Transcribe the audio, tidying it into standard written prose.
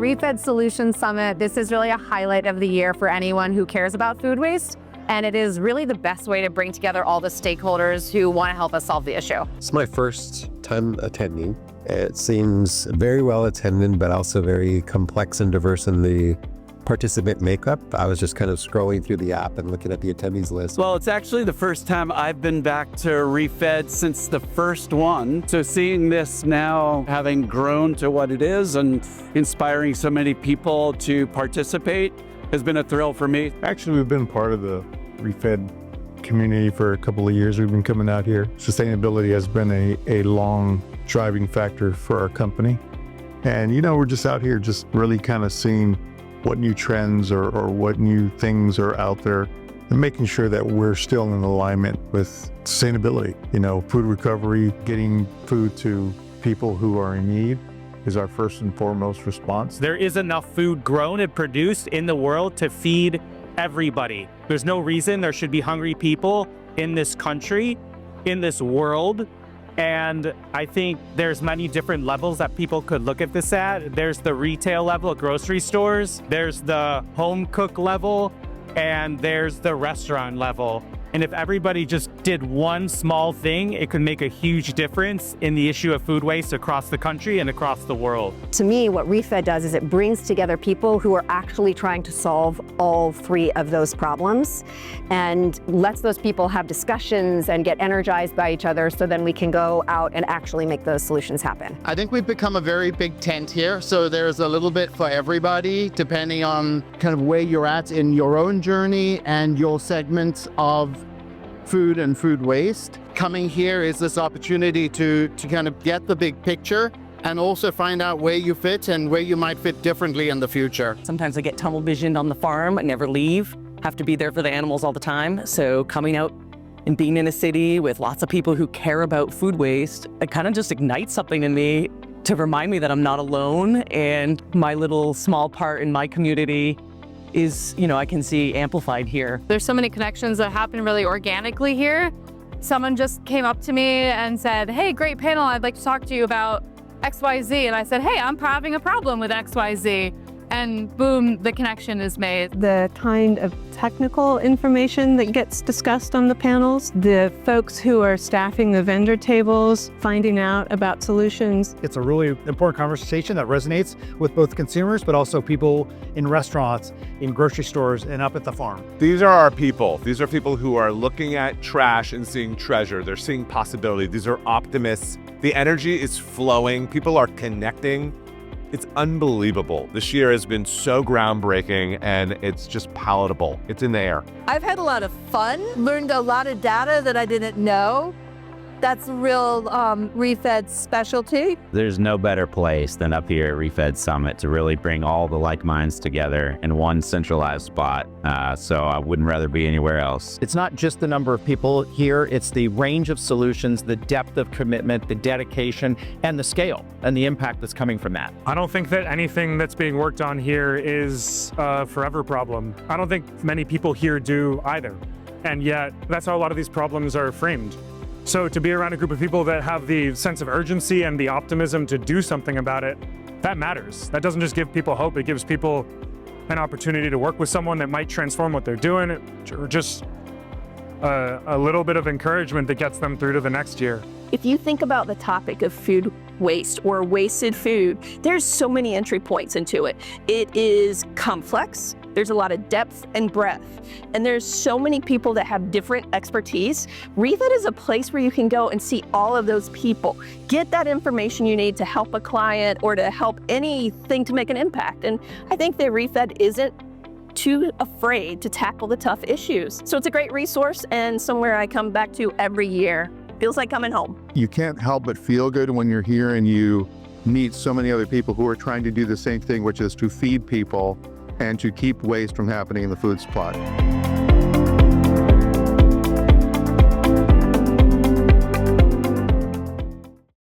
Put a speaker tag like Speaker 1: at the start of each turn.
Speaker 1: ReFED Solutions Summit, this is really a highlight of the year for anyone who cares about food waste. And it is really the best way to bring together all the stakeholders who want to help us solve the issue.
Speaker 2: It's my first time attending. It seems very well attended, but also very complex and diverse in the participant makeup. I was just kind of scrolling through the app and looking at the attendees list.
Speaker 3: Well, it's actually the first time I've been back to ReFED since the first one. So seeing this now having grown to what it is and inspiring so many people to participate has been a thrill for me.
Speaker 4: Actually, we've been part of the ReFED community for a couple of years. We've been coming out here. Sustainability has been a long driving factor for our company. And we're just out here just really kind of seeing what new trends or what new things are out there and making sure that we're still in alignment with sustainability. Food recovery, getting food to people who are in need is our first and foremost response.
Speaker 5: There is enough food grown and produced in the world to feed everybody. There's no reason there should be hungry people in this country, in this world. And I think there's many different levels that people could look at this at. There's the retail level at grocery stores, there's the home cook level, and there's the restaurant level. And if everybody just did one small thing, it could make a huge difference in the issue of food waste across the country and across the world.
Speaker 6: To me, what ReFED does is it brings together people who are actually trying to solve all three of those problems and lets those people have discussions and get energized by each other so then we can go out and actually make those solutions happen.
Speaker 7: I think we've become a very big tent here, so there's a little bit for everybody depending on kind of where you're at in your own journey and your segments of food and food waste. Coming here is this opportunity to kind of get the big picture and also find out where you fit and where you might fit differently in the future.
Speaker 8: Sometimes I get tunnel visioned on the farm, I never leave, have to be there for the animals all the time. So coming out and being in a city with lots of people who care about food waste, it kind of just ignites something in me to remind me that I'm not alone and my little small part in my community is, I can see amplified here.
Speaker 1: There's so many connections that happen really organically here. Someone just came up to me and said, hey, great panel, I'd like to talk to you about XYZ. And I said, hey, I'm having a problem with XYZ. And boom, the connection is made.
Speaker 9: The kind of technical information that gets discussed on the panels, the folks who are staffing the vendor tables, finding out about solutions.
Speaker 10: It's a really important conversation that resonates with both consumers, but also people in restaurants, in grocery stores, and up at the farm.
Speaker 11: These are our people. These are people who are looking at trash and seeing treasure. They're seeing possibility. These are optimists. The energy is flowing. People are connecting. It's unbelievable. This year has been so groundbreaking and it's just palatable. It's in the air.
Speaker 12: I've had a lot of fun, learned a lot of data that I didn't know. That's a real ReFED specialty.
Speaker 13: There's no better place than up here at ReFED Summit to really bring all the like minds together in one centralized spot. So I wouldn't rather be anywhere else.
Speaker 14: It's not just the number of people here, it's the range of solutions, the depth of commitment, the dedication, and the scale and the impact that's coming from that.
Speaker 5: I don't think that anything that's being worked on here is a forever problem. I don't think many people here do either. And yet, that's how a lot of these problems are framed. So to be around a group of people that have the sense of urgency and the optimism to do something about it, that matters. That doesn't just give people hope, it gives people an opportunity to work with someone that might transform what they're doing, or just a little bit of encouragement that gets them through to the next year.
Speaker 15: If you think about the topic of food waste or wasted food, there's so many entry points into it. It is complex. There's a lot of depth and breadth, and there's so many people that have different expertise. ReFED is a place where you can go and see all of those people, get that information you need to help a client or to help anything to make an impact. And I think that ReFED isn't too afraid to tackle the tough issues. So it's a great resource and somewhere I come back to every year. Feels like coming home.
Speaker 4: You can't help but feel good when you're here and you meet so many other people who are trying to do the same thing, which is to feed people and to keep waste from happening in the food supply.